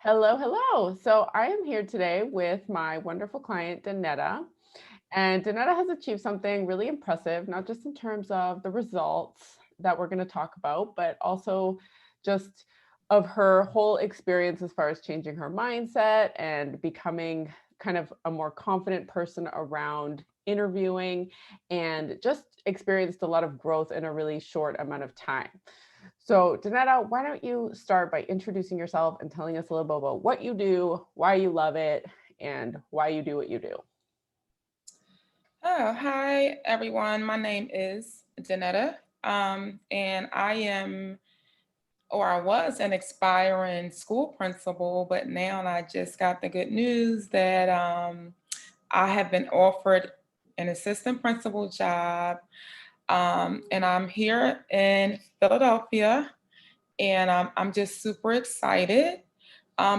Hello, hello. So I am here today with my wonderful client, Dannetta. And Dannetta has achieved something really impressive, not just in terms of the results that we're going to talk about, but also just of her whole experience as far as changing her mindset and becoming kind of a more confident person around interviewing and just experienced a lot of growth in a really short amount of time. So, Danetta, why don't you start by introducing yourself and telling us a little bit about what you do, why you love it, and why you do what you do? Oh, hi everyone. My name is Dannetta, and I am, or I was, an aspiring school principal, but now I just got the good news that I have been offered an assistant principal job, and I'm here in Philadelphia, and I'm just super excited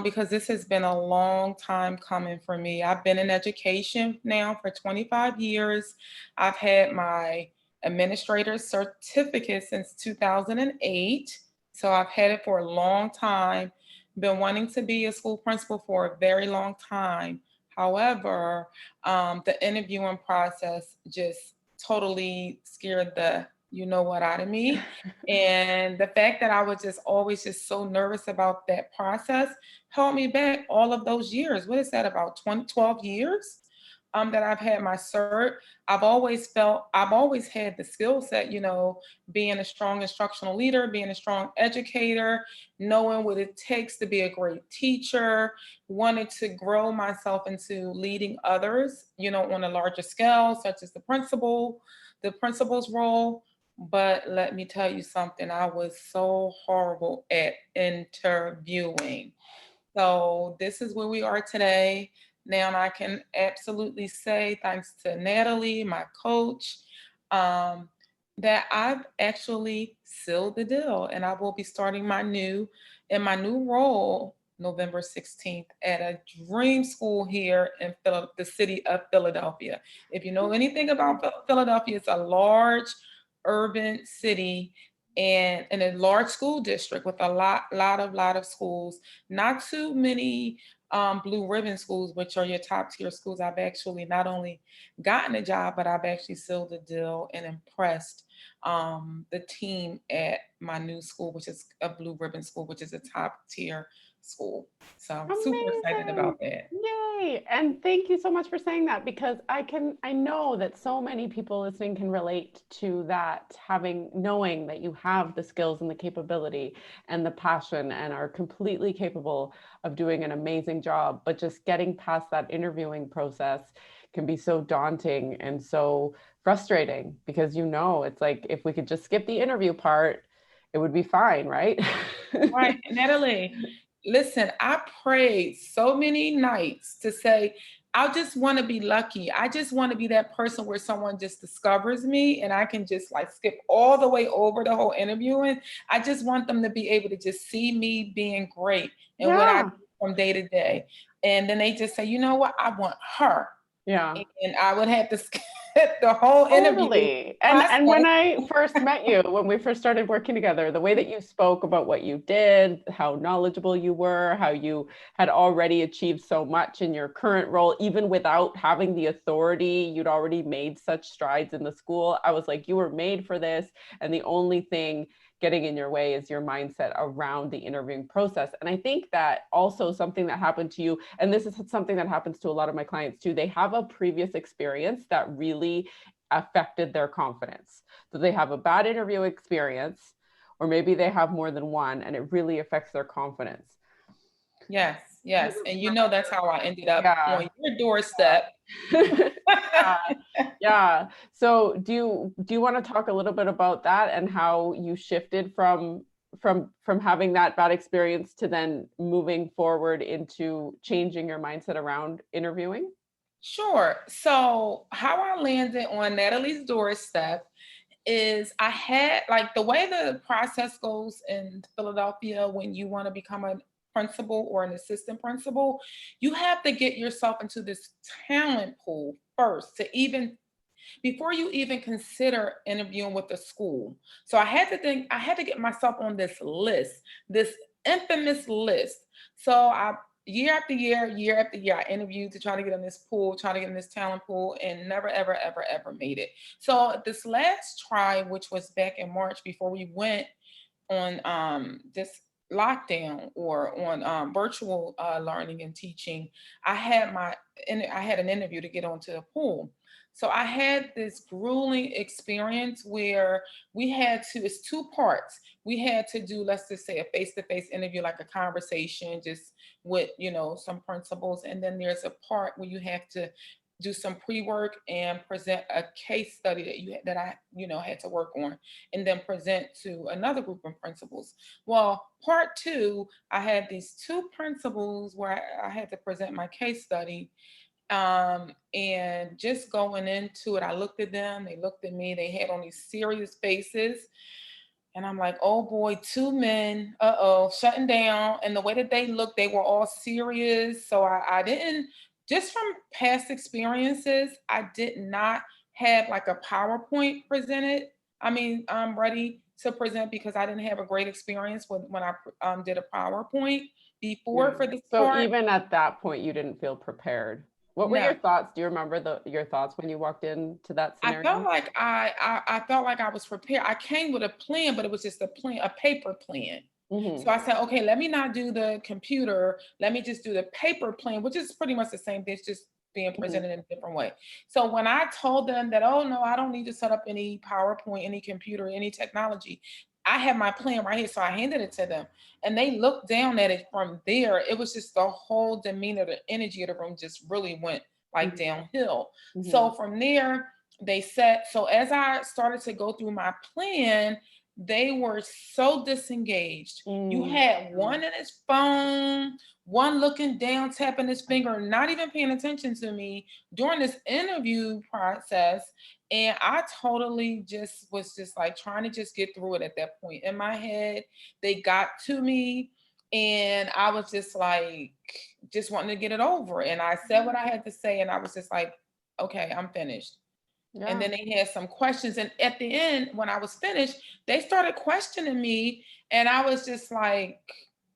because this has been a long time coming for me. I've been in education now for 25 years. I've had my administrator certificate since 2008. So I've had it for a long time. Been wanting to be a school principal for a very long time. However, the interviewing process just totally scared the you know what out of me. And the fact that I was just always just so nervous about that process held me back all of those years. What is that, about 20, 12 years that I've had my cert? I've always had the skill set, being a strong instructional leader, being a strong educator, knowing what it takes to be a great teacher, wanted to grow myself into leading others, on a larger scale, such as the principal's role. But let me tell you something, I was so horrible at interviewing. So this is where we are today. Now I can absolutely say, thanks to Natalie, my coach, um, that I've actually sealed the deal, and I will be starting my new role November 16th at a dream school here in the city of Philadelphia. If you know anything about Philadelphia, it's a large urban city and in a large school district with a lot of schools. Not too many blue ribbon schools, which are your top tier schools. I've actually not only gotten a job, but I've actually sealed the deal and impressed the team at my new school, which is a blue ribbon school, which is a top tier school. So super excited Amazing. about that. Yay. And thank you so much for saying that because I know that so many people listening can relate to that, knowing that you have the skills and the capability and the passion and are completely capable of doing an amazing job, but just getting past that interviewing process can be so daunting and so frustrating because it's like if we could just skip the interview part, it would be fine, right? Right, Natalie. Listen, I prayed so many nights to say, I just want to be lucky. I just want to be that person where someone just discovers me and I can just like skip all the way over the whole interviewing. I just want them to be able to just see me being great and what I do Yeah. from day to day. And then they just say, you know what? I want her. Yeah. And I would have to skip the whole interview Totally. And when process. I first met you, when we first started working together, the way that you spoke about what you did, how knowledgeable you were, how you had already achieved so much in your current role, even without having the authority, you'd already made such strides in the school. I was like, you were made for this. And the only thing getting in your way is your mindset around the interviewing process. And I think that also something that happened to you, and this is something that happens to a lot of my clients too, they have a previous experience that really affected their confidence. So they have a bad interview experience, or maybe they have more than one, and it really affects their confidence. Yes, Do you yes. And that's remember? how I ended up Yeah. on your doorstep. Yeah. Yeah. So do you want to talk a little bit about that and how you shifted from having that bad experience to then moving forward into changing your mindset around interviewing? Sure. So, how I landed on Natalie's doorstep is I had like the way the process goes in Philadelphia when you want to become a principal or an assistant principal, you have to get yourself into this talent pool first to even before you even consider interviewing with the school. So I had to get myself on this list, this infamous list. So I year after year after year, I interviewed to try to get in this pool, try to get in this talent pool, and never, ever, ever, ever made it. So this last try, which was back in March before we went on this lockdown or on virtual learning and teaching, I had I had an interview to get onto the pool. So I had this grueling experience where we had to, it's two parts. We had to do, let's just say, a face-to-face interview, like a conversation, just with, some principals. And then there's a part where you have to do some pre-work and present a case study that I had to work on, and then present to another group of principals. Well, part two, I had these two principals where I had to present my case study. And just going into it, I looked at them, they looked at me, they had on these serious faces. And I'm like, oh boy, two men, shutting down. And the way that they looked, they were all serious. So I didn't, just from past experiences, I did not have like a PowerPoint presented. I mean, I'm ready to present because I didn't have a great experience when I did a PowerPoint before for this So part. even at that point, you didn't feel prepared. What were No, your thoughts? Do you remember your thoughts when you walked into that I felt scenario? like I felt like I was prepared. I came with a plan, but it was just a plan, a paper plan. So Mm-hmm. I said, okay, let me not do the computer. Let me just do the paper plan, which is pretty much the same thing. It's just being Mm-hmm. presented in a different way. So when I told them that, oh no, I don't need to set up any PowerPoint, any computer, any technology, I have my plan right here. So I handed it to them and they looked down at it from there. It was just the whole demeanor, the energy of the room just really went like downhill. Mm-hmm. So from there, they said, so as I started to go through my plan, they were so disengaged. You had Mm-hmm. one in his phone, one looking down, tapping his finger, not even paying attention to me during this interview process. And I totally just was just like trying to just get through it at that point in my head. They got to me and I was just like, just wanting to get it over. And I said what I had to say, and I was just like, okay, I'm finished. And Yeah. then they had some questions. And at the end, when I was finished, they started questioning me. And I was just like,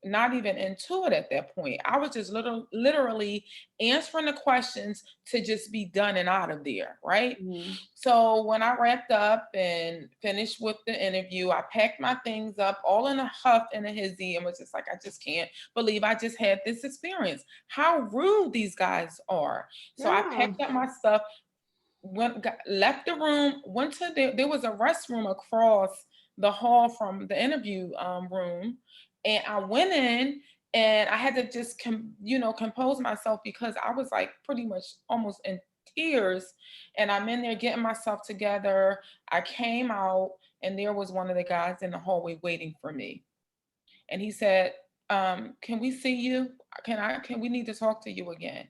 not even into it at that point. I was just literally answering the questions to just be done and out of there. Right. Mm-hmm. So when I wrapped up and finished with the interview, I packed my things up all in a huff and a hizzy and was just like, I just can't believe I just had this experience. How rude these guys are. So I Yeah. packed up my stuff, left the room, went to there was a restroom across the hall from the interview room, and I went in and I had to just compose myself because I was like pretty much almost in tears, and I'm in there getting myself together. I came out and there was one of the guys in the hallway waiting for me, and he said, can we see you? Can we need to talk to you again?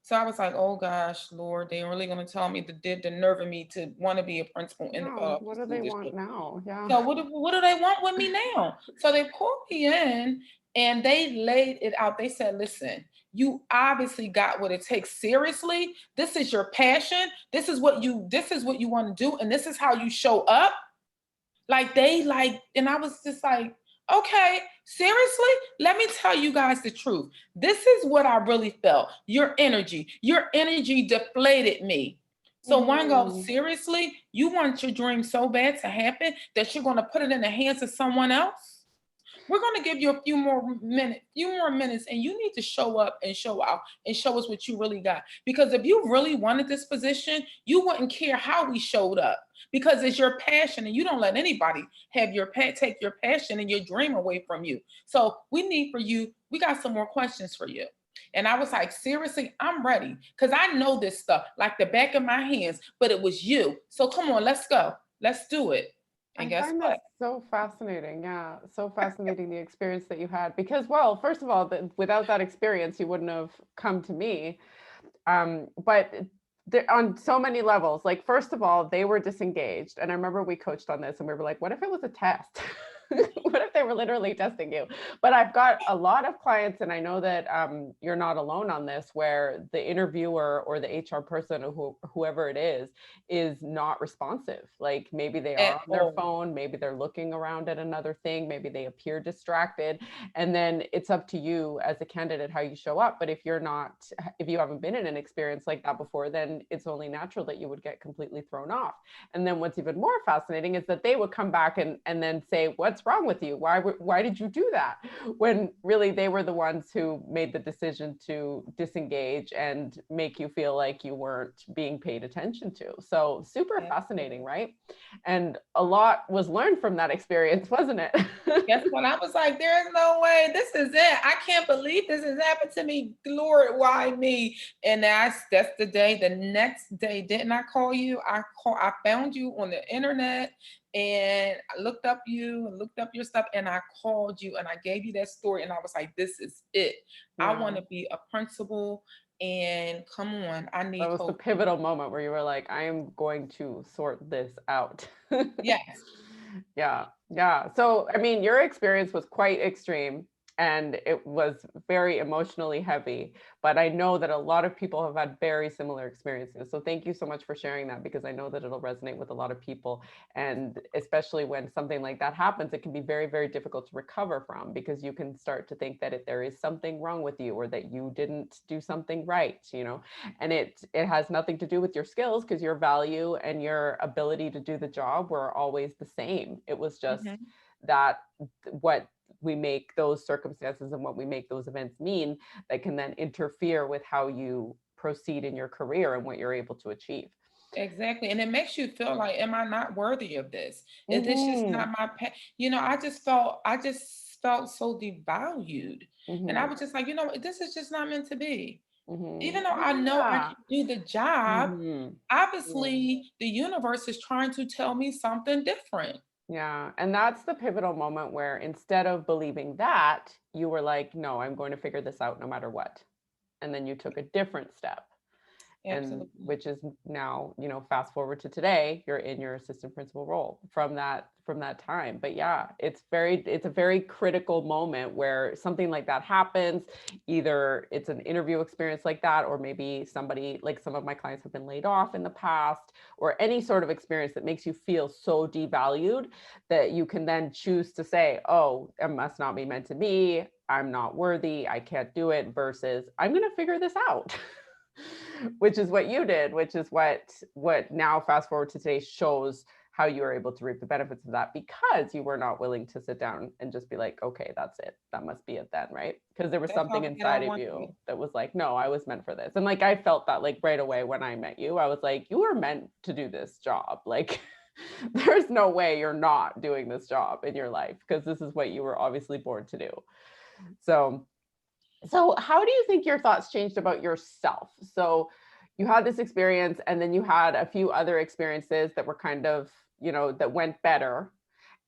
So I was like, oh gosh, Lord, they're really gonna tell me the nerve of me to want to be a principal in the Yeah. Philadelphia What do school they want district. now? Yeah. So what do they want with me now? So they pulled me in and they laid it out. They said, listen, you obviously got what it takes seriously. This is your passion. This is what you want to do, and this is how you show up. And I was just like, okay, seriously? Let me tell you guys the truth. This is what I really felt. Your energy deflated me. So one goes, Mm-hmm. seriously? You want your dream so bad to happen that you're going to put it in the hands of someone else? We're going to give you a few more minutes, and you need to show up and show out and show us what you really got. Because if you really wanted this position, you wouldn't care how we showed up because it's your passion, and you don't let anybody take your passion and your dream away from you. So we got some more questions for you. And I was like, seriously, I'm ready because I know this stuff like the back of my hands, but it was you. So come on, let's go. Let's do it. And I guess find what? that so fascinating. Yeah, so fascinating the experience that you had because, well, first of all, without that experience, you wouldn't have come to me. But there, on so many levels, like first of all, they were disengaged, and I remember we coached on this, and we were like, "What if it was a test?" What if they were literally testing you? But I've got a lot of clients, and I know that you're not alone on this, where the interviewer or the HR person or whoever it is not responsive. Like maybe they are At on their all. phone, maybe they're looking around at another thing, maybe they appear distracted. And then it's up to you as a candidate how you show up. But if you haven't been in an experience like that before, then it's only natural that you would get completely thrown off. And then what's even more fascinating is that they would come back and then say, what's wrong with you? Why did you do that? When really they were the ones who made the decision to disengage and make you feel like you weren't being paid attention to. So super fascinating, right? And a lot was learned from that experience, wasn't it? Guess what? I was like, there's no way. This is it. I can't believe this has happened to me. Lord, why me? And that's the day. The next day, didn't I call you? I found you on the internet and I looked up you and looked up your stuff and I called you and I gave you that story and I was like, this is it. I Yeah. want to be a principal and come on, I That need was the coach. pivotal moment where you were like, I am going to sort this out. Yes. Yeah, yeah. So, I mean, your experience was quite extreme and it was very emotionally heavy, but I know that a lot of people have had very similar experiences. So, thank you so much for sharing that because I know that it'll resonate with a lot of people. And especially when something like that happens, it can be very, very difficult to recover from because you can start to think that if there is something wrong with you or that you didn't do something right, and it has nothing to do with your skills because your value and your ability to do the job were always the same. It was just Mhm. that what we make those circumstances and what we make those events mean that can then interfere with how you proceed in your career and what you're able to achieve. Exactly. And it makes you feel like, am I not worthy of this? Is this just Mm-hmm. not my I just felt so devalued. And I Mm-hmm. was just like, this is just not meant to be. Mm-hmm. Even though I know I Yeah. can do the job, Mm-hmm. Yeah. obviously the universe is trying to tell me something different. Yeah. And that's the pivotal moment where instead of believing that, you were like, no, I'm going to figure this out no matter what. And then you took a different step. And Absolutely. which is now, fast forward to today, you're in your assistant principal role from that time. But yeah, it's a very critical moment where something like that happens. Either it's an interview experience like that, or maybe somebody, like some of my clients have been laid off in the past, or any sort of experience that makes you feel so devalued that you can then choose to say, oh, it must not be meant to be, I'm not worthy, I can't do it, versus I'm going to figure this out. Which is what you did, which is what now fast forward to today shows how you were able to reap the benefits of that because you were not willing to sit down and just be like, okay, that's it, that must be it then, right? Because there was That's something all that I inside of want to you be. that was like, no, I was meant for this. And like I felt that like right away when I met you, I was like, you were meant to do this job, like there's no way you're not doing this job in your life because this is what you were obviously born to do. So, how do you think your thoughts changed about yourself? So, you had this experience, and then you had a few other experiences that were kind of, that went better.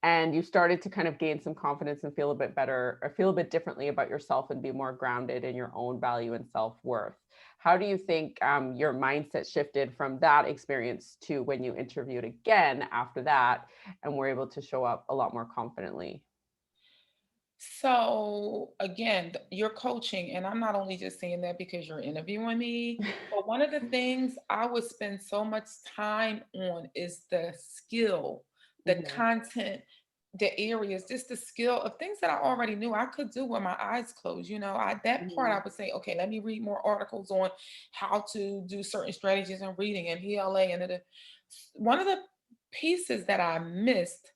And you started to kind of gain some confidence and feel a bit better or feel a bit differently about yourself and be more grounded in your own value and self worth. How do you think your mindset shifted from that experience to when you interviewed again after that and were able to show up a lot more confidently? So again, you're coaching, and I'm not only just saying that because you're interviewing me, but one of the things I would spend so much time on is the skill, the Mhm, content, the areas, just the skill of things that I already knew I could do with my eyes closed. That part I mhm, would say, okay, let me read more articles on how to do certain strategies in reading and ELA. One of the pieces that I missed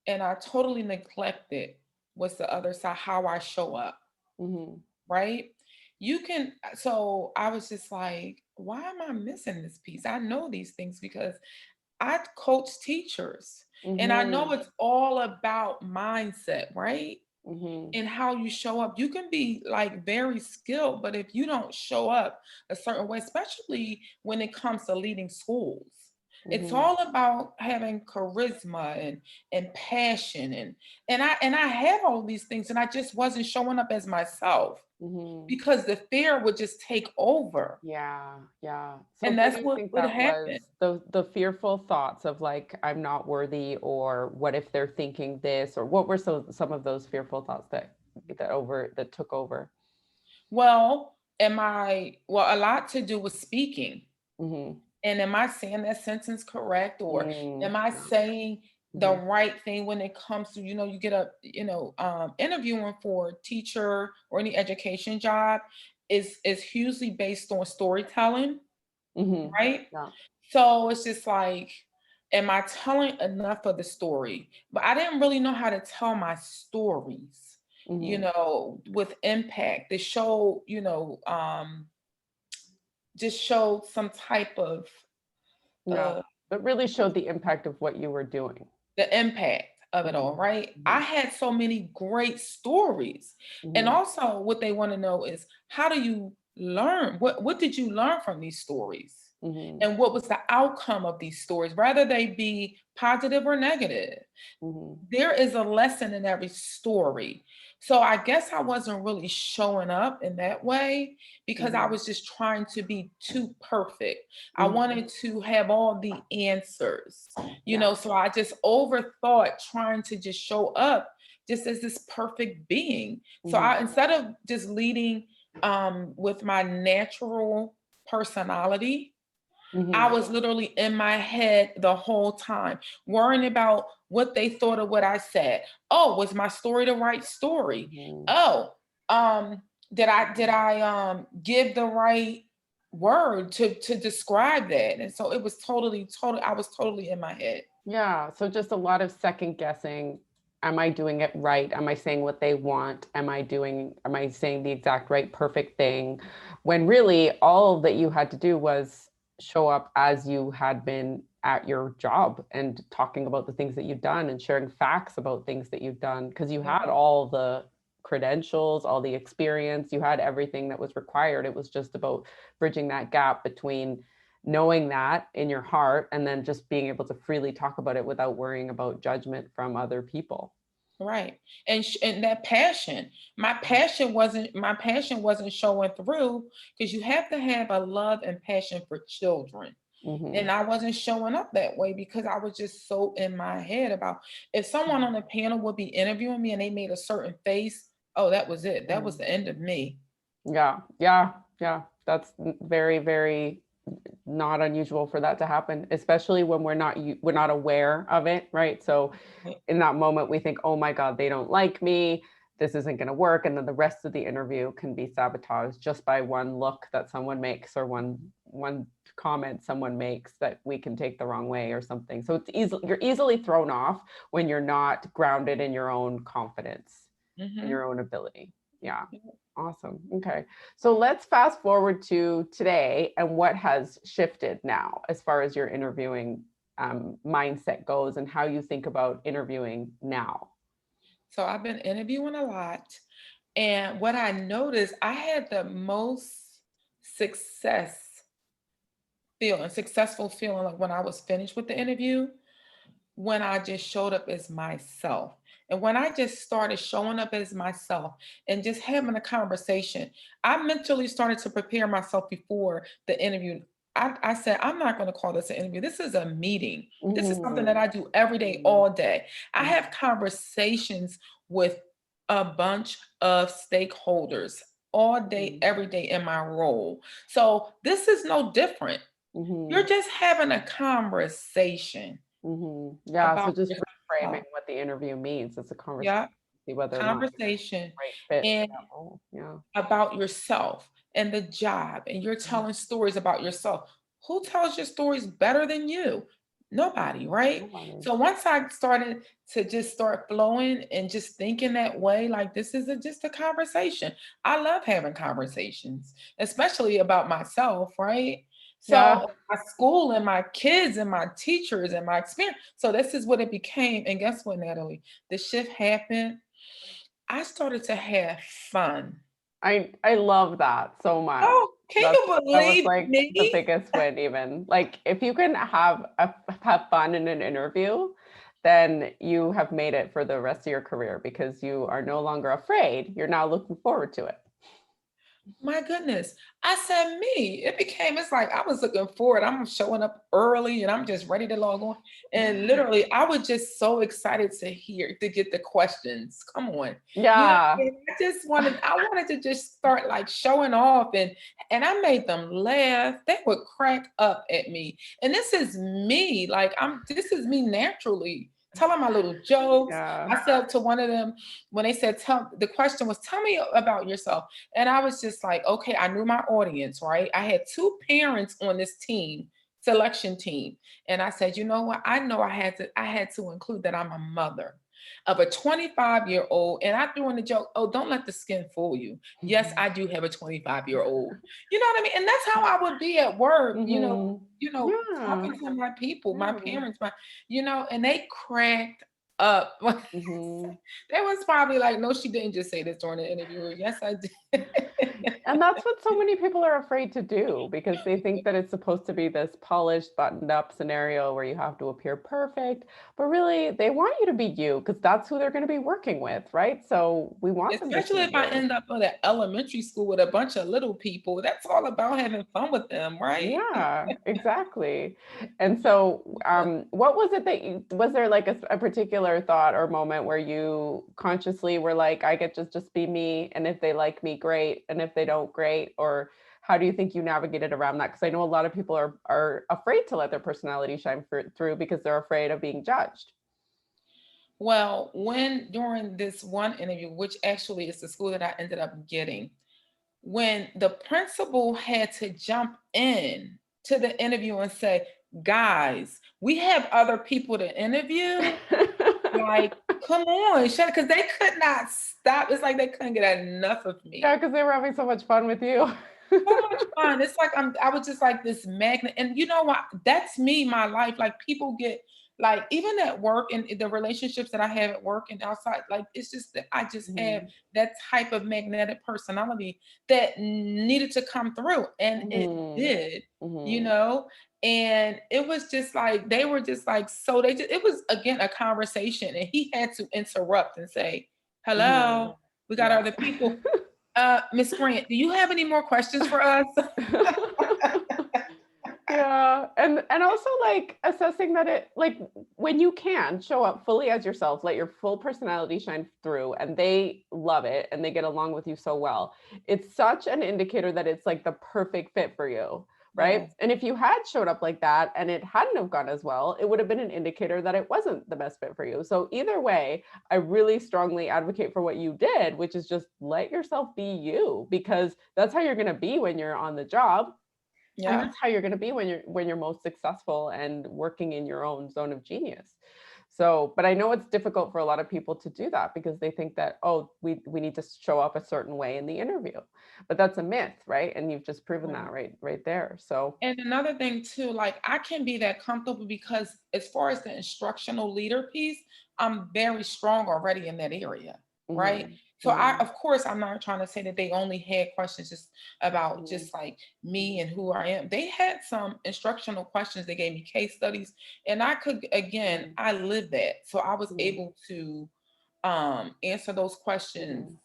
and I totally neglected was the other side, how I show up, mhm, right? So I was just like, why am I missing this piece? I know these things because I coach teachers and I know mhm, it's all about mindset, right? mhm. And how you show up. You can be like very skilled, but if you don't show up a certain way, especially when it comes to leading schools, It's Mm-hmm. all about having charisma and passion and I had all these things and I just wasn't showing up as myself Mm-hmm. because the fear would just take over. Yeah, yeah. So And what that's do you what think would that happen. was? The fearful thoughts of like, I'm not worthy, or what if they're thinking this, or what were some of those fearful thoughts that took over? Well, a lot to do with speaking. Mm-hmm. And am I saying that sentence correct? Or Mm, am I yeah. saying the Mm-hmm. right thing when it comes to, you get a, interviewing for a teacher or any education job is hugely based on storytelling, Mm-hmm. right? Yeah. So it's just like, am I telling enough of the story? But I didn't really know how to tell my stories, Mm-hmm. with impact. They show, just showed some type of Yeah. uh But really showed the impact of what you were doing. the impact of it all, Mm-hmm. right? I Mm-hmm. had so many great stories. And Mm-hmm. also what they want to know is how do you learn? What did you learn from these stories? Mm-hmm. And what was the outcome of these stories, whether they be positive or negative? Mm-hmm. There is a lesson in every story. So I guess I wasn't really showing up in that way because I Mm-hmm. was just trying to be too perfect. I Mm-hmm. wanted to have all the answers, Yeah. so I just overthought trying to just show up just as this perfect being. So Mm-hmm. I instead of just leading with my natural personality, I Mm-hmm. was literally in my head the whole time, worrying about what they thought of what I said. Oh, was my story the right story? Mm-hmm. Oh, um, did I give the right word to describe that? And so it was totally I was totally in my head. Yeah, so just a lot of second guessing. Am I doing it right? Am I saying what they want? Am I saying the exact right, perfect thing? When really all that you had to do was show up as you had been at your job and talking about the things that you've done and sharing facts about things that you've done because you Yeah. had all the credentials, all the experience, you had everything that was required. It was just about bridging that gap between knowing that in your heart and then just being able to freely talk about it without worrying about judgment from other people. Right. And that passion, my passion wasn't showing through because you have to have a love and passion for children. Mm-hmm. And I wasn't showing up that way because I was just so in my head about if someone on the panel would be interviewing me and they made a certain face, oh, that was it. That was Mm-hmm. the end of me. Yeah, yeah, yeah. That's very, very not unusual for that to happen, especially when we're not aware of it, right? So Right. in that moment we think, oh my God, they don't like me, this isn't going to work, and then the rest of the interview can be sabotaged just by one look that someone makes or one comment someone makes that we can take the wrong way or something. So you're easily thrown off when you're not grounded in your own confidence and Hmm. your own ability. Yeah. Awesome. Okay. So let's fast forward to today and what has shifted now as far as your interviewing mindset goes and how you think about interviewing now. So I've been interviewing a lot. And what I noticed, I had the most success successful feeling like when I was finished with the interview when I just showed up as myself. And when I just started showing up as myself and just having a conversation, I mentally started to prepare myself before the interview. I said, I'm not going to call this an interview. This is a meeting. This is something that Mm-hmm. I do every day, all day. I have Mm-hmm. conversations with a bunch of stakeholders all day, every day in my role. So this is no different. Mm-hmm. You're just having a conversation Mm-hmm. Yeah. So about just reframing yourself. what the interview means. It's a conversation, Yeah, see whether or not you're conversation the right fit for and that role. Yeah. about yourself and the job, and you're telling stories about yourself. Who tells your stories better than you? Nobody, right? Nobody. So once I started to just start flowing and just thinking that way, like this is just a conversation. I love having conversations, especially about myself, right? Yeah. So my school and my kids and my teachers and my experience. So this is what it became. And guess what, Natalie? The shift happened. I started to have fun. I love that so much. Oh, Can That's you that was believe like the me? biggest win even. Like if you can have fun in an interview, then you have made it for the rest of your career because you are no longer afraid. You're now looking forward to it. My goodness. I said, me. It's like I was looking forward. I'm showing up early and I'm just ready to log on. And literally, I was just so excited to get the questions. Come on. Yeah. And I wanted to just start like showing off and I made them laugh. They would crack up at me. And this is me. This is me naturally. Telling my little jokes. Yeah. I said to one of them when they said, the question was, tell me about yourself. And I was just like, okay, I knew my audience, right? I had two parents on this team, selection team. And I said, you know what? I know I had to include that I'm a mother of a 25-year-old. And I threw in the joke, oh, don't let the skin fool you. Yes, I do have a 25-year-old. You know what I mean? And that's how I would be at work, Yeah. talking to my people, my Yeah. parents, and they cracked up. Hmm. They was probably like, no, she didn't just say this during the interview. Yes, I did. And that's what so many people are afraid to do because they think that it's supposed to be this polished, buttoned up scenario where you have to appear perfect. But really, they want you to be you because that's who they're going to be working with, right? So we want them to Especially see if I you. end up at an elementary school with a bunch of little people. That's all about having fun with them, right? Yeah, exactly. And so, what was it that was there like a particular thought or moment where you consciously were like, I get just be me, and if they like me, great, and if they don't, great, or how do you think you navigated around that? Because I know a lot of people are afraid to let their personality shine through because they're afraid of being judged. Well, when during this one interview, which actually is the school that I ended up getting, when the principal had to jump in to the interview and say, guys, we have other people to interview. Like, come on, shut because they could not stop. It's like they couldn't get enough of me. Yeah, because they were having so much fun with you. So much fun. It's like I was just like this magnet. And you know what? That's me, my life. Like people get like even at work and the relationships that I have at work and outside, like it's just that I just have Mhm. that type of magnetic personality that needed to come through. And it Mhm. did, you Mhm. know. And it was just like they were just like so they just it was again a conversation and he had to interrupt and say, Mhm. hello, we got Yeah. other people. Miss Grant, do you have any more questions for us? Yeah, and also like assessing that it like when you can show up fully as yourself, let your full personality shine through, and they love it and they get along with you so well. It's such an indicator that it's like the perfect fit for you, right? Yes, And if you had showed up like that and it hadn't have gone as well, it would have been an indicator that it wasn't the best fit for you. So either way, I really strongly advocate for what you did, which is just let yourself be you because that's how you're going to be when you're on the job, and yeah. that's how you're going to be when you're most successful and working in your own zone of genius. So but I know it's difficult for a lot of people to do that because they think that, oh, we need to show up a certain way in the interview, but that's a myth, right? And you've just proven that right there. So And another thing too, like I can be that comfortable because as far as the instructional leader piece, I'm very strong already in that area, right? mhm, So mhm, of course, I'm not trying to say that they only had questions just about mhm, just like me and who I am. They had some instructional questions. They gave me case studies, and I could again, mhm, I lived that, so I was mhm, able to answer those questions mhm.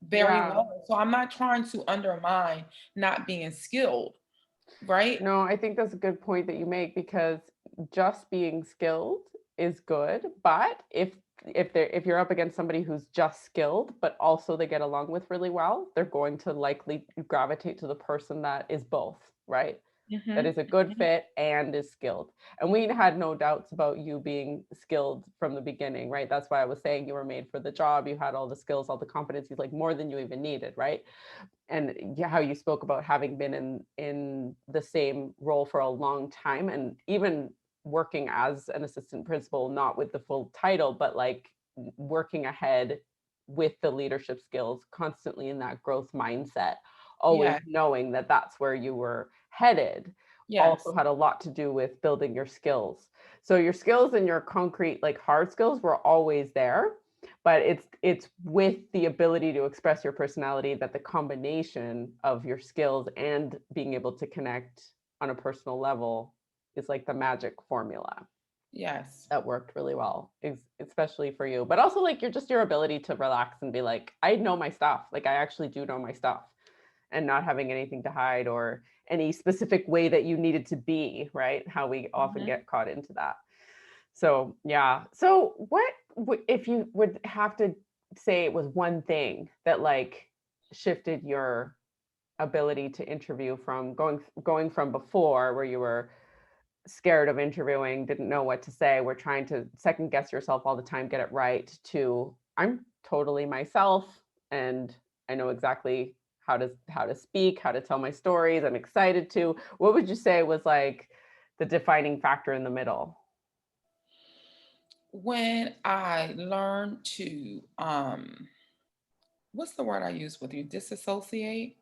very Yeah. well. So I'm not trying to undermine not being skilled, right? No, I think that's a good point that you make because just being skilled is good, but if you're up against somebody who's just skilled but also they get along with really well, they're going to likely gravitate to the person that is both, right? That Mhm, is a good mhm. fit and is skilled. And we had no doubts about you being skilled from the beginning, right? That's why I was saying you were made for the job. You had all the skills, all the competencies, like more than you even needed, right? And how you spoke about having been in the same role for a long time and even working as an assistant principal, not with the full title, but like working ahead with the leadership skills, constantly in that growth mindset, always Yeah, knowing that that's where you were headed, also yes, had a lot to do with building your skills. So your skills and your concrete like hard skills were always there, but it's with the ability to express your personality that the combination of your skills and being able to connect on a personal level is like the magic formula Yes. that worked really well, especially for you. But also like your ability to relax and be like, I know my stuff. Like I actually do know my stuff, and not having anything to hide or any specific way that you needed to be, right? How we often Mhm. get caught into that. So, yeah. So, if you would have to say it was one thing that like shifted your ability to interview from going from before where you were scared of interviewing, didn't know what to say, were trying to second guess yourself all the time, get it right, to I'm totally myself and I know exactly how to speak, how to tell my stories. I'm excited to. What would you say was like the defining factor in the middle? When I learned to, what's the word I use with you? Disassociate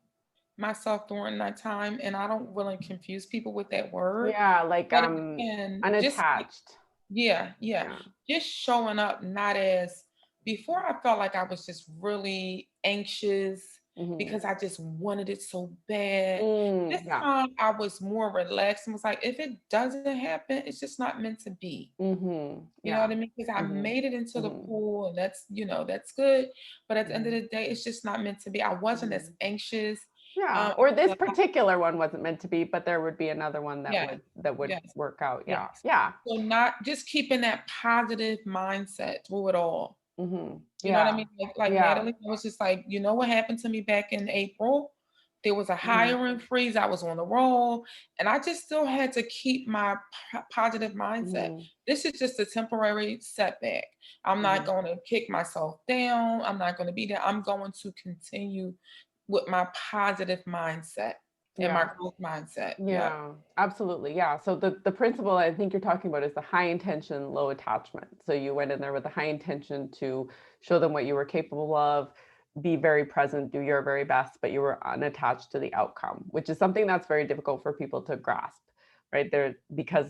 myself during that time. And I don't really confuse people with that word, Yeah, like but again, just like, unattached. yeah, yeah, Yeah. just showing up not as before. I felt like I was just really anxious Mhm. because I just wanted it so bad. This Yeah. time I was more relaxed and was like, if it doesn't happen, it's just not meant to be. You know what Yeah. I mean? Because I Mhm. made it into the Mhm. pool and that's, that's good. But at the end of Mhm. the day, it's just not meant to be. I wasn't as Mhm. anxious. Yeah, Um, or this so particular one wasn't meant to be, but there would be another one yes, that would yes, work out. Yeah. yes. Yeah. So not just keeping that positive mindset through it all. You know what I Yeah. mean? Like Yeah. Natalie, I was just like, you know what happened to me back in April? There was a Mhm. hiring freeze. I was on the roll, and I just still had to keep my positive mindset. Mhm. This is just a temporary setback. I'm not Mhm. going to kick myself down. I'm not going to be there. I'm going to continue with my positive mindset and my Yeah. growth mindset. Yep. Yeah, absolutely. Yeah. So the principle I think you're talking about is the high intention, low attachment. So you went in there with a high intention to show them what you were capable of, be very present, do your very best, but you were unattached to the outcome, which is something that's very difficult for people to grasp, right? There because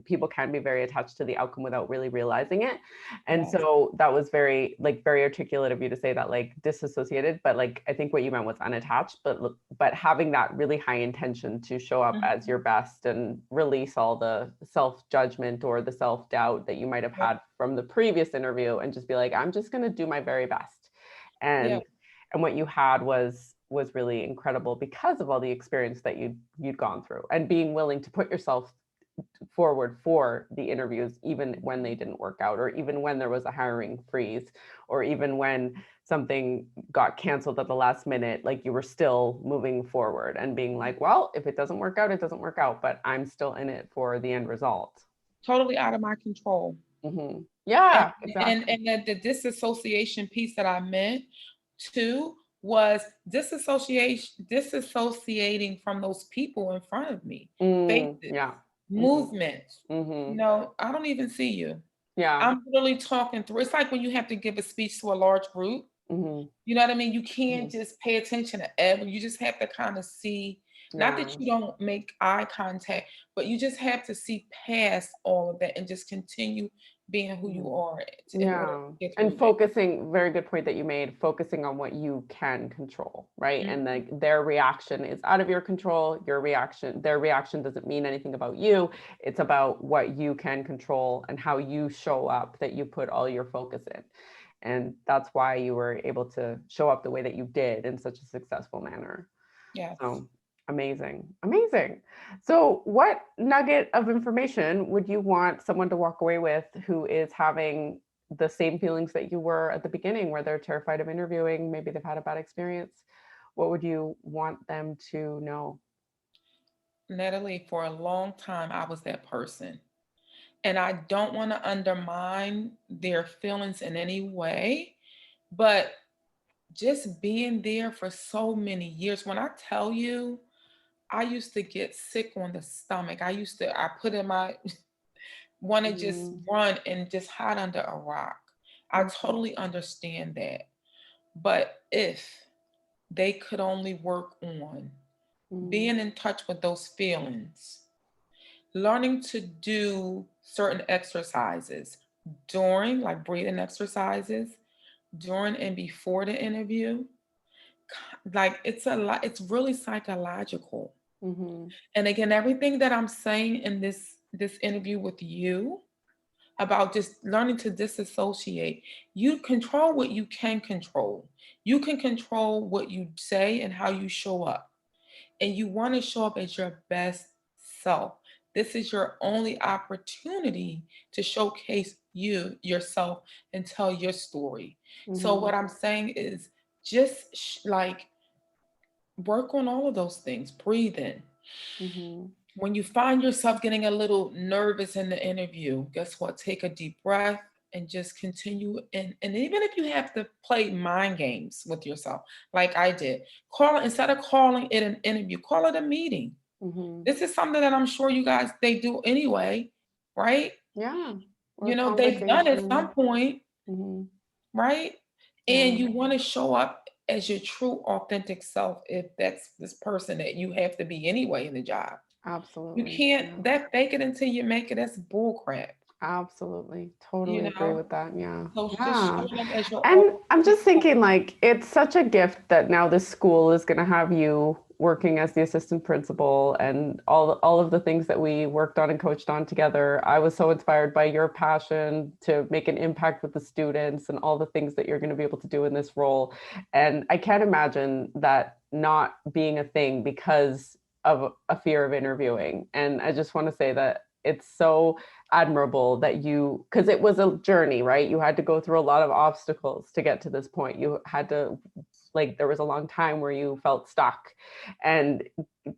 people can be very attached to the outcome without really realizing it. And Yes. so that was very articulate of you to say that, like disassociated, but like I think what you meant was unattached, but having that really high intention to show up as your Mhm. best and release all the self-judgment or the self-doubt that you might have Yep. had from the previous interview, and just be like, I'm just going to do my very best. Yeah. And what you had was really incredible because of all the experience that you'd gone through, and being willing to put yourself forward for the interviews, even when they didn't work out, or even when there was a hiring freeze, or even when something got canceled at the last minute, like you were still moving forward and being like, well, if it doesn't work out, it doesn't work out, but I'm still in it for the end result. Totally out of my control. And Yeah, and exactly. and the disassociation piece that I meant too was disassociating from those people in front of me, faces, Yeah. hmm movements. hmm I don't even see you. Yeah. I'm literally talking through. It's like when you have to give a speech to a large group. hmm You know what I mean? You can't hmm just pay attention to every you just have to kind of see, not that Yeah. you don't make eye contact, but you just have to see past all of that and just continue being who you Mhm. are in order Yeah. to get And through that. focusing, very good point that you made, focusing on what you can control, right? And Mhm. like their reaction is out of your control. Their reaction doesn't mean anything about you. It's about what you can control and how you show up, that you put all your focus in. And that's why you were able to show up the way that you did in such a successful manner. Yes. So amazing, amazing. So, what nugget of information would you want someone to walk away with who is having the same feelings that you were at the beginning, where they're terrified of interviewing? Maybe they've had a bad experience. What would you want them to know? Natalie, for a long time, I was that person. And I don't want to undermine their feelings in any way, but just being there for so many years, when I tell you, I used to get sick on the stomach. I put in my want to just Mhm, run and just hide under a rock. I mhm, totally understand that. But if they could only work on mhm, being in touch with those feelings, learning to do certain exercises during, like breathing exercises, during and before the interview, like it's a lot, it's really psychological. Mm-hmm. And again, everything that I'm saying in this interview with you about just learning to disassociate, you control what you can control. You can control what you say and how you show up. And you want to show up as your best self. This is your only opportunity to showcase yourself, and tell your story. So Mm-hmm. what I'm saying is just like work on all of those things. Breathe in. Mm-hmm. When you find yourself getting a little nervous in the interview, guess what? Take a deep breath and just continue. And even if you have to play mind games with yourself, like I did, call it, instead of calling it an interview, call it a meeting. Mm-hmm. This is something that I'm sure you guys, they do anyway, right? Yeah. You Or know, they've done it at some conversation. point, Mm-hmm. right? And Yeah. you want to show up as your true authentic self if that's this person that you have to be anyway in the job. You Absolutely. Yeah. can't that fake it until you make it. That's bull crap, Absolutely. you Totally agree know. with that. Yeah. So just Yeah. showing up as your And I'm authentic just self. thinking, like, it's such a gift that now this school is going to have you working as the assistant principal and all of the things that we worked on and coached on together. I was so inspired by your passion to make an impact with the students and all the things that you're going to be able to do in this role. And I can't imagine that not being a thing because of a fear of interviewing. And I just want to say that it's so admirable that you, because it was a journey, right? You had to go through a lot of obstacles to get to this point. You had to, like, there was a long time where you felt stuck, and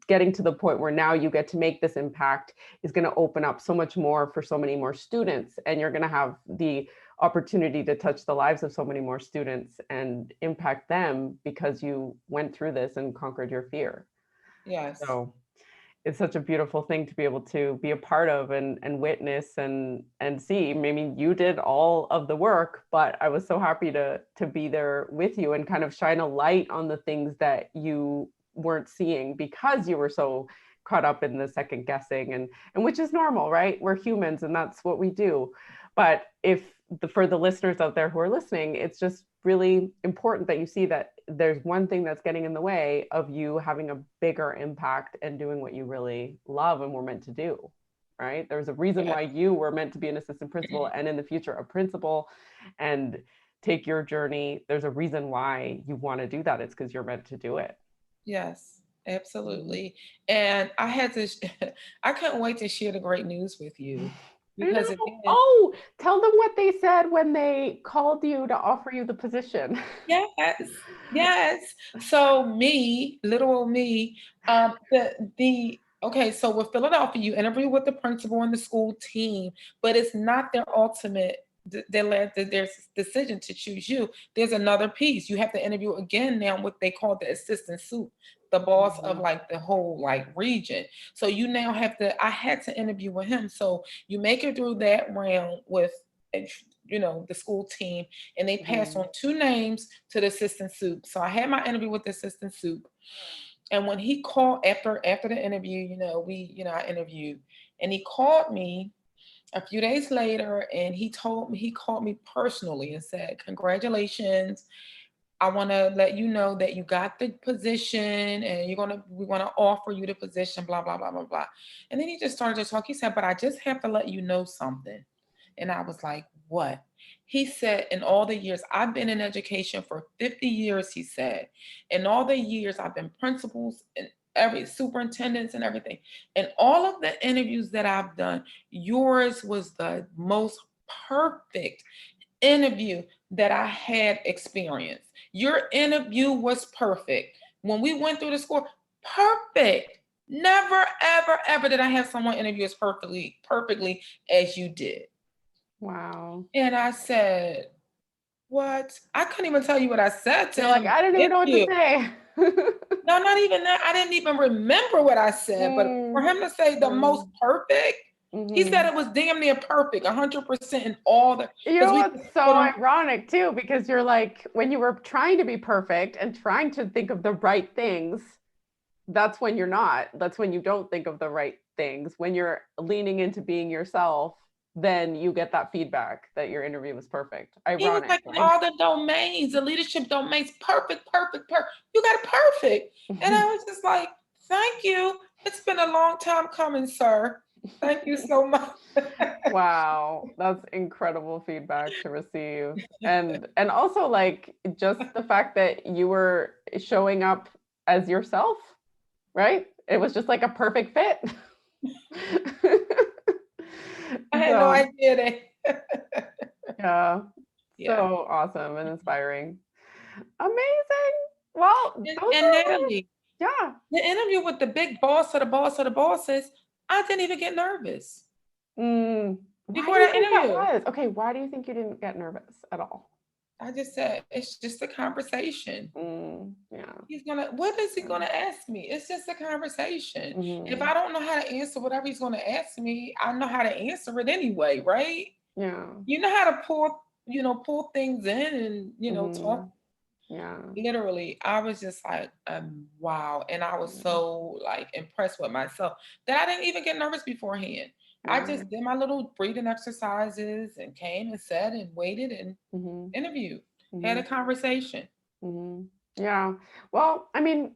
getting to the point where now you get to make this impact is going to open up so much more for so many more students, and you're going to have the opportunity to touch the lives of so many more students and impact them because you went through this and conquered your fear. Yes. So it's such a beautiful thing to be able to be a part of and witness and see. I mean, you did all of the work, but I was so happy to be there with you and kind of shine a light on the things that you weren't seeing because you were so caught up in the second guessing, and which is normal, right? We're humans and that's what we do. But if for the listeners out there who are listening, it's just really important that you see that there's one thing that's getting in the way of you having a bigger impact and doing what you really love and were meant to do, right? There's a reason Yes. why you were meant to be an assistant principal and in the future a principal and take your journey. There's a reason why you want to do that. It's because you're meant to do it. Yes. Mhm. Absolutely. And I had to I couldn't wait to share the great news with you I because know. again, Oh, tell them what they said when they called you to offer you the position. yes, yes. So me, literal me, the okay, so with Philadelphia, you interview with the principal and the school team, but it's not their ultimate their decision to choose you. There's another piece. You have to interview again now what they call the assistant soup, the boss of Mhm. like the whole like region. So you now have to, I had to interview with him. So you make it through that round with the school team, and they passed Mhm. on two names to the assistant soup. So I had my interview with the assistant soup. And when he called after the interview, I interviewed, and he called me a few days later, and he called me personally and said, "Congratulations. I want to let you know that you got the position and we want to offer you the position, blah, blah, blah, blah, blah." And then he just started to talk. He said, "But I just have to let you know something." And I was like, "What?" He said, "In all the years, I've been in education for 50 years," he said. "In all the years, I've been principals and every superintendents and everything. And all of the interviews that I've done, yours was the most perfect interview that I had experienced. Your interview was perfect. When we went through the score, perfect. Never, ever, ever did I have someone interview as perfectly as you did." Wow. And I said, "What?" I couldn't even tell you what I said to You're like, him. I didn't even Thank know what to you. say. No, not even that. I didn't even remember what I said. But for Mm, him to say the most mm, perfect, he said mhm. it was damn near perfect, 100% in all the, You because know we what's so put on. ironic too, because you're like, when you were trying to be perfect and trying to think of the right things, that's when you're not. That's when you don't think of the right things. When you're leaning into being yourself, then you get that feedback that your interview was perfect. He was Ironic, like, in right? all the domains, the leadership domains, perfect, perfect, perfect. You got it perfect. And I was just like, thank you. It's been a long time coming, sir. Thank you so much. Wow, that's incredible feedback to receive. And also like just the fact that you were showing up as yourself, right? It was just like a perfect fit. I had no So, idea that. yeah, Yeah. so awesome and inspiring. Amazing. Well, those And are Natalie, yeah. the interview with the big boss of the boss of the bosses, I didn't even get nervous Why before do you that think that interview. was? Okay, why do you think you didn't get nervous at all? I just said, it's just a conversation. Yeah. What is he Yeah. gonna ask me? It's just a conversation. If Mhm. I don't know how to answer whatever he's gonna ask me, I know how to answer it anyway, right? Yeah. You know how to pull things in and, talk. Mhm. Yeah. Literally, I was just like, wow. And I was Yeah. so like impressed with myself that I didn't even get nervous beforehand. I Yeah. just did my little breathing exercises and came and sat and waited and Mhm. interviewed, had a Mhm. conversation. Mhm. Yeah. Well, I mean,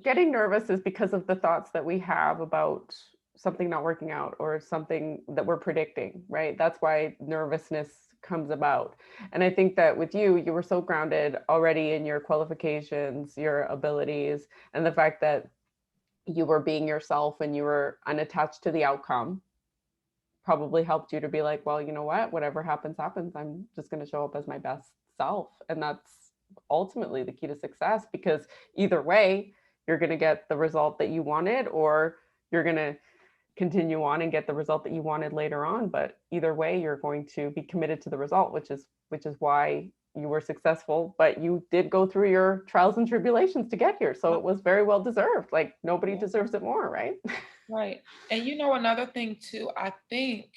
getting nervous is because of the thoughts that we have about something not working out or something that we're predicting, right? That's why nervousness comes about. And I think that with you, you were so grounded already in your qualifications, your abilities, and the fact that you were being yourself and you were unattached to the outcome probably helped you to be like, well, you know what, whatever happens, happens. I'm just going to show up as my best self. And that's ultimately the key to success because either way, you're going to get the result that you wanted, or you're going to continue on and get the result that you wanted later on. But either way, you're going to be committed to the result, which is why you were successful, but you did go through your trials and tribulations to get here. So it was very well deserved. Like nobody Yeah. deserves it more, right? Right. And another thing too, I think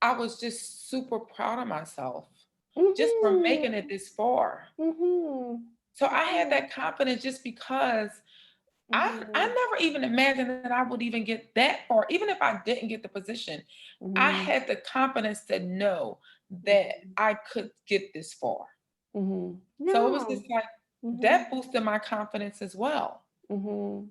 I was just super proud of myself just for making Mm-hmm. it this far. Mm-hmm. So I had Yeah. that confidence just because I Mm-hmm. never even imagined that I would even get that far. Even if I didn't get the position, I Mm-hmm. had the confidence to know that Mm-hmm. I could get this far. Mm-hmm. So it was Yeah. just like Mm-hmm. that boosted my confidence as well. Mm-hmm.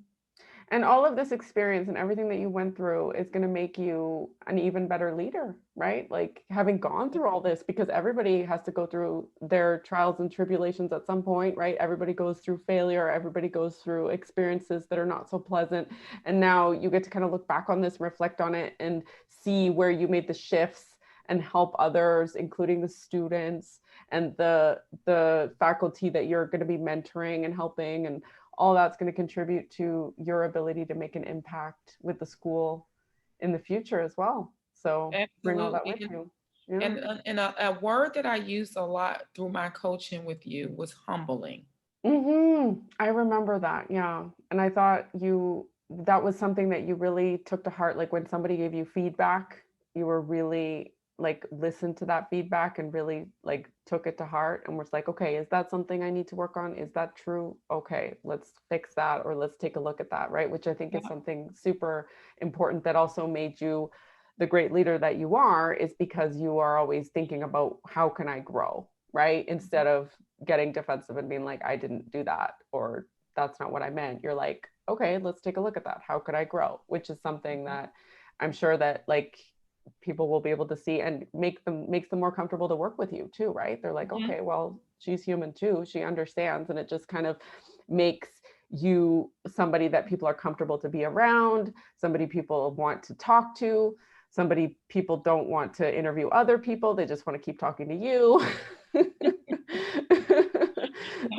And all of this experience and everything that you went through is going to make you an even better leader, right? Like having gone through all this, because everybody has to go through their trials and tribulations at some point, right? Everybody goes through failure, everybody goes through experiences that are not so pleasant. And now you get to kind of look back on this, reflect on it, and see where you made the shifts and help others, including the students and the faculty that you're going to be mentoring and helping, and all that's going to contribute to your ability to make an impact with the school in the future as well. So bring all that Absolutely. with you. Yeah. And a word that I used a lot through my coaching with you was humbling. I remember that. Yeah. And I thought that was something that you really took to heart. Like when somebody gave you feedback, you were really like listened to that feedback and really like took it to heart and was like, okay, is that something I need to work on? Is that true? Okay, let's fix that or let's take a look at that. Right. Which I think is Yeah. something super important that also made you the great leader that you are, is because you are always thinking about how can I grow, right? Instead of getting defensive and being like, I didn't do that, or that's not what I meant. You're like, okay, let's take a look at that. How could I grow? Which is something that I'm sure that like people will be able to see and makes them more comfortable to work with you too, right? They're like, Mhm. okay, well, she's human too. She understands. And it just kind of makes you somebody that people are comfortable to be around, somebody people want to talk to, somebody people don't want to interview other people. They just want to keep talking to you.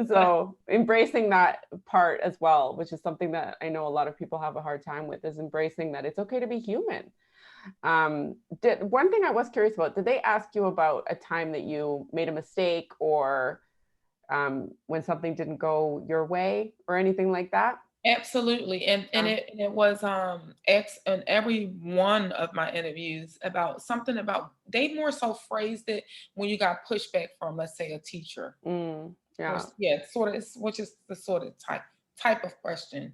So embracing that part as well, which is something that I know a lot of people have a hard time with, is embracing that it's okay to be human. Did one thing I was curious about, did they ask you about a time that you made a mistake or when something didn't go your way or anything like that? Absolutely. And Yeah. it was X in every one of my interviews about something about they more so phrased it when you got pushback from, let's say, a teacher. Or Yeah. yeah, sort of, which is the sort of type of question.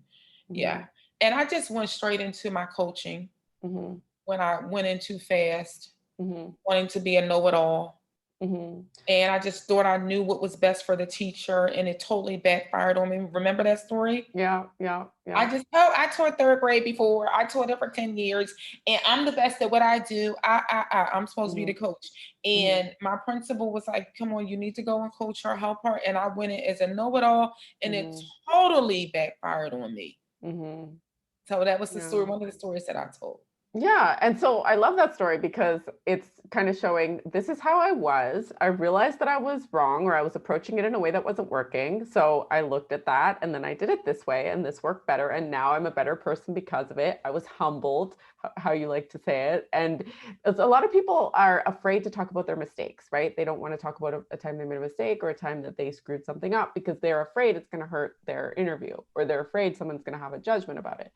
Hmm. Yeah. And I just went straight into my coaching Hmm. when I went in too fast. Mhm. wanting to be a know-it-all. Mhm. And I just thought I knew what was best for the teacher, and it totally backfired on me. Remember that story? Yeah, yeah, yeah. I taught third grade before. I taught it for 10 years, and I'm the best at what I do. I'm supposed to be the Mhm. coach. Mhm. And my principal was like, come on, you need to go and coach her, help her. And I went in as a know-it-all, and it Mhm. totally backfired on me. Mhm. So that was the story, Yeah. one of the stories that I told. Yeah, and so I love that story because it's kind of showing this is how I was. I realized that I was wrong or I was approaching it in a way that wasn't working. So I looked at that and then I did it this way and this worked better. And now I'm a better person because of it. I was humbled, how you like to say it. And a lot of people are afraid to talk about their mistakes, right? They don't want to talk about a time they made a mistake or a time that they screwed something up because they're afraid it's going to hurt their interview or they're afraid someone's going to have a judgment about it.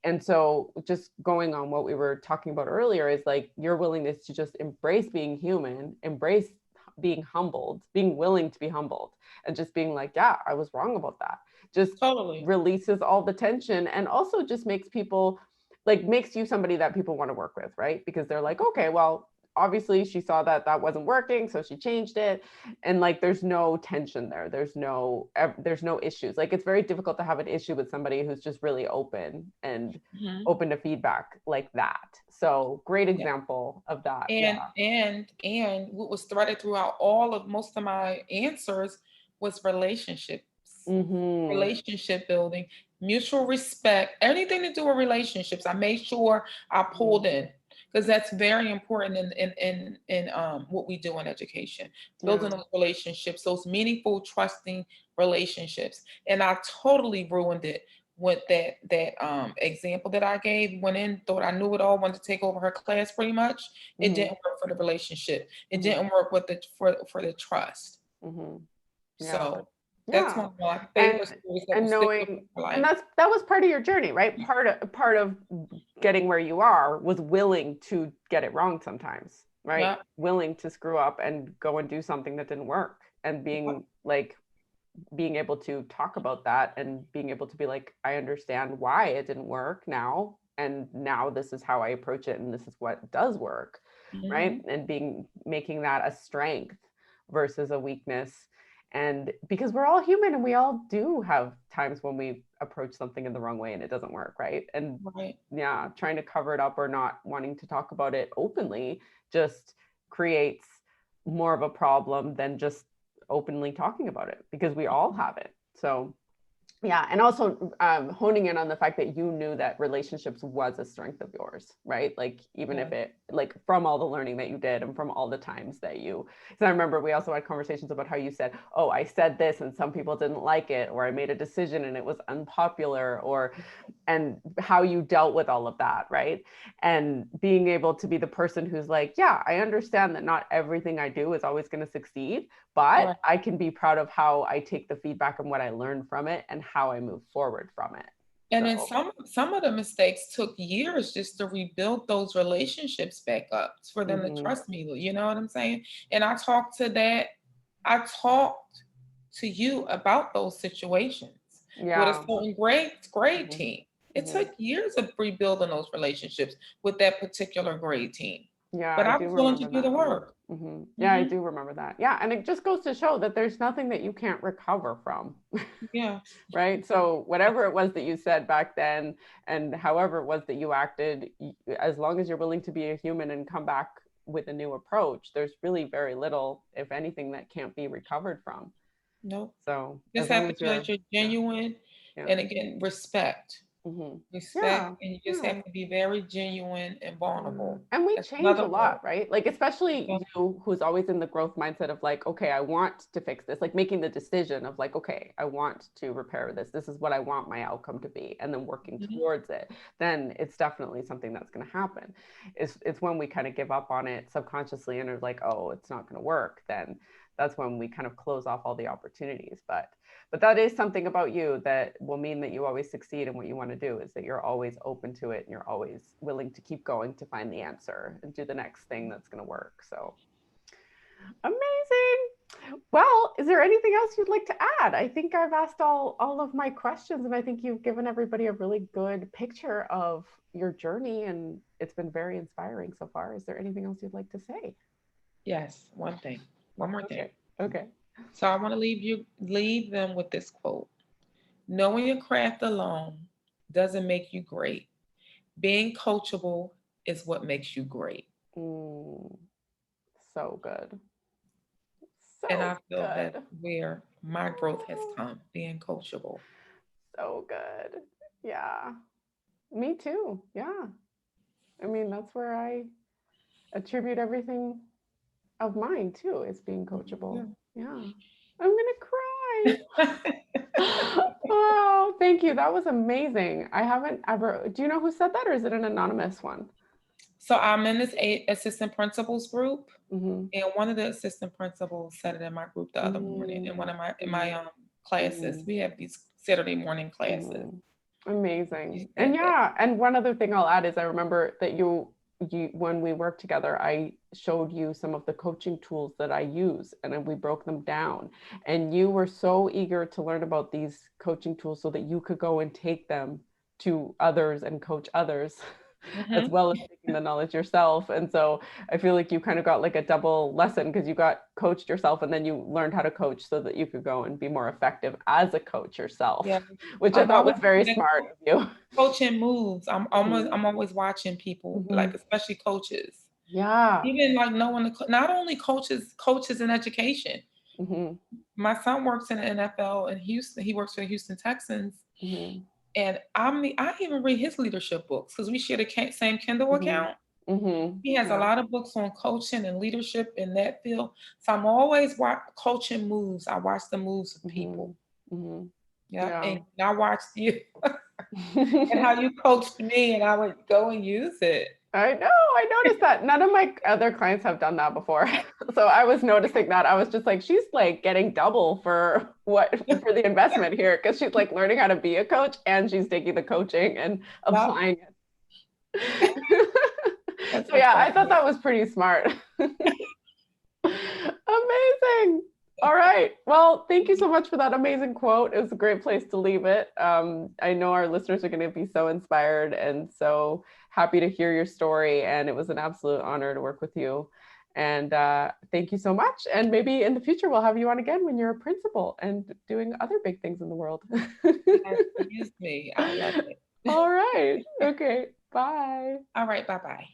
And so just going on what we were talking about earlier is like your willingness to just embrace being human, embrace being humbled, being willing to be humbled, and just being like, yeah, I was wrong about that. Just Totally. releases all the tension and also just makes people like makes you somebody that people want to work with, right? Because they're like, okay, well, obviously she saw that that wasn't working, so she changed it, and like there's no tension there, there's no issues. Like it's very difficult to have an issue with somebody who's just really open and Mhm. open to feedback like that. So great Yeah. example of that. And Yeah. what was threaded throughout all of most of my answers was relationships, Mm-hmm. relationship building, mutual respect, anything to do with relationships. I made sure I Mm-hmm. pulled in because that's very important in what we do in education, Yeah. building those relationships, those meaningful, trusting relationships. And I totally ruined it with that example that I gave. Went in, thought I knew it all, wanted to take over her class pretty much. It Mm-hmm. didn't work for the relationship. It Mm-hmm. didn't work with for the trust. Mm-hmm. Yeah. So that's one Yeah. of my And favorite stories that will and stick with me knowing for and life. that was part of your journey, right? Part of getting where you are was willing to get it wrong sometimes, right? Yeah. Willing to screw up and go and do something that didn't work and being able to talk about that and being able to be like, I understand why it didn't work now. And now this is how I approach it. And this is what does work. Right. Mhm. And making that a strength versus a weakness. And because we're all human and we all do have times when we approach something in the wrong way and it doesn't work. Right. And Right. yeah, trying to cover it up or not wanting to talk about it openly just creates more of a problem than just openly talking about it because we all have it. So yeah, and also honing in on the fact that you knew that relationships was a strength of yours, right? Like even if Yeah. it like from all the learning that you did and from all the times that you, because I remember we also had conversations about how you said, oh, I said this and some people didn't like it, or I made a decision and it was unpopular, or and how you dealt with all of that, right? And being able to be the person who's like, yeah, I understand that not everything I do is always going to succeed, but Right. I can be proud of how I take the feedback and what I learned from it and how I move forward from it. And then So, some of the mistakes took years just to rebuild those relationships back up for them to mm-hmm, trust me. You know what I'm saying? And I talked to you about those situations with a yeah, certain grade mm-hmm, team. It mm-hmm. took years of rebuilding those relationships with that particular grade team. Yeah, But I I do was willing to remember do the that. Yeah. work. Yeah, I Mhm. do remember that. Yeah. And it just goes to show that there's nothing that you can't recover from. Yeah. Right. So, whatever it was that you said back then, and however it was that you acted, as long as you're willing to be a human and come back with a new approach, there's really very little, if anything, that can't be recovered from. Nope. So, Just as have long to as feel that you're, you're yeah, genuine, yeah, and again, respect. hmm Respect, yeah, and you just yeah. have to be very genuine and Yeah. vulnerable. And we That's change a another word. lot, right? Like, Yeah. especially you who's always in the growth mindset of like, okay, I want to fix this, like making the decision of like, okay, I want to repair this. This is what I want my outcome to be, and then working Mhm. towards it. Then it's definitely something that's going to happen. It's when we kind of give up on it subconsciously and are like, oh, it's not going to work. Then that's when we kind of close off all the opportunities. But that is something about you that will mean that you always succeed in what you want to do is that you're always open to it and you're always willing to keep going to find the answer and do the next thing that's going to work. So amazing. Well, is there anything else you'd like to add? I think I've asked all of my questions, and I think you've given everybody a really good picture of your journey, and it's been very inspiring so far. Is there anything else you'd like to say? Yes, one thing, one more thing. Okay. Okay. So I want to leave them with this quote. Knowing your craft alone doesn't make you great. Being coachable is what makes you great. Mm, so good. And So I feel that good. where my growth has come, being coachable. So good. Yeah. Me too. Yeah. I mean, that's where I attribute everything of mine too, is being Yeah. coachable. Yeah. I'm gonna cry. Oh, thank you. That was amazing. I haven't ever, do you know who said that, or is it an anonymous one? So I'm in this assistant principals group, Mm-hmm. and one of the assistant principals said it in my group the other morning in one of my classes. Mm-hmm. We have these Saturday morning classes. Mm-hmm. She Amazing. And said that. yeah, and one other thing I'll add is I remember that you when we worked together, I showed you some of the coaching tools that I use, and then we broke them down. And you were so eager to learn about these coaching tools so that you could go and take them to others and coach others, as Hmm. well as taking the knowledge yourself. And so I feel like you kind of got like a double lesson, because you got coached yourself and then you learned how to coach so that you could go and be more effective as a coach yourself, Yeah. which I I'm thought was always very looking at smart of you. coaching moves. Mhm. I'm always watching people, like Mhm. especially coaches. Yeah. Even like knowing not only coaches in education. Mhm. My son works in the NFL in Houston. He works for the Houston Texans. Mhm. And I even read his leadership books because we share the same Kindle Mhm. account. Mhm. He has a Yeah. lot of books on coaching and leadership in that field. So I'm always coaching moves. I watch the moves of people. Mhm. Mhm. Yeah. Yeah. And I watched you and how you coached me, and I would go and use it. I know. I noticed that. None of my other clients have done that before. So I was noticing that. I was just like, she's like getting double for for the investment here, because she's like learning how to be a coach and she's taking the coaching and Yep. applying it. That's So yeah, I thought exactly that was pretty smart. Amazing. All right. Well, thank you it. so much for that amazing quote. It was a great place to leave it. I know our listeners are going to be so inspired and so happy to hear your story. And it was an absolute honor to work with you. And thank you so much. And maybe in the future, we'll have you on again when you're a principal and doing other big things in the world. Yes, use me. I love it. All right. Okay. Bye. All right. Bye bye.